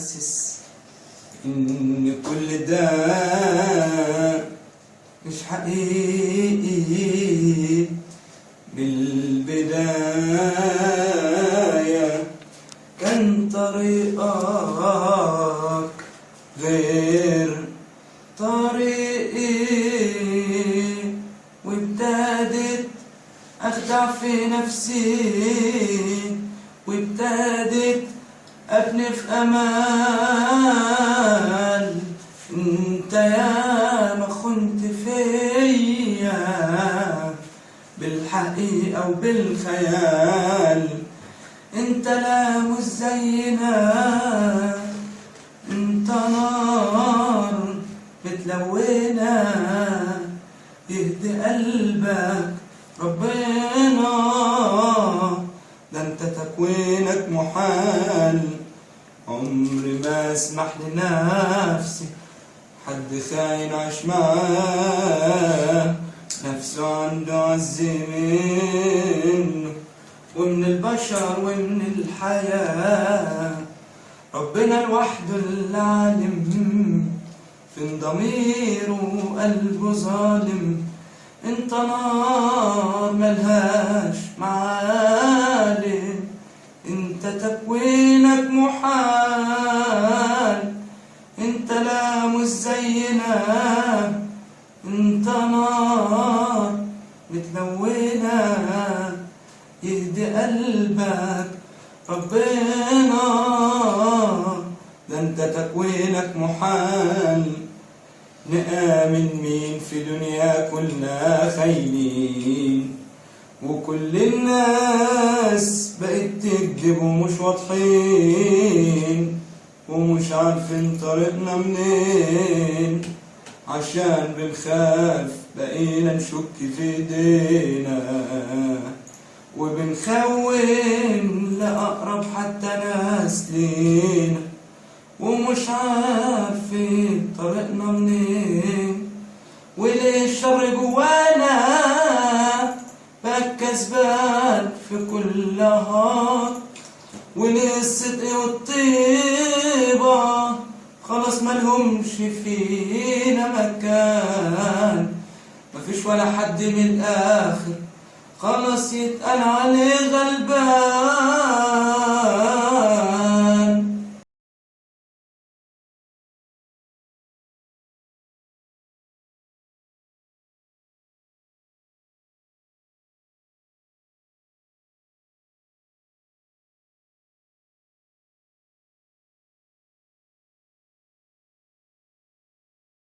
حاسس إن كل ده مش حقيقي. بالبداية كان طريقك غير طريقي، وابتدت أخدع في نفسي، وابتدت أبني في أمال. انت يا ما خنت فيا بالحقيقة وبالخيال. انت لا مش زينا، انت نار متلونة يهدي قلبك ربنا. ده انت تكوينك محال. عمري ما اسمح لنفسي حد خاين عاش معاه، نفسه عنده عز منه ومن البشر ومن الحياة. ربنا لوحده اللي عالم فين ضميره وقلبه ظالم. انت نار ملهاش معالم، انت تكوينك محال. انت لا مش زينا، انت نار متلونة يهدي قلبك ربنا. ده انت تكوينك محال. نآمن مين في دنيا كلنا خاينين، وكل الناس بقت تكذب ومش واضحين، ومش عارفين طريقنا منين. عشان بنخاف بقينا نشك في ايدينا، وبنخون لأقرب حتى ناس لينا، ومش عارفين طريقنا منين. وليه الشر جوانا بقى كسبان في كل نهار، وليه الصدق والطيبة خلاص ملهمش فينا مكان. مفيش ولا حد من الآخر خلاص يتقال عليه غلبان.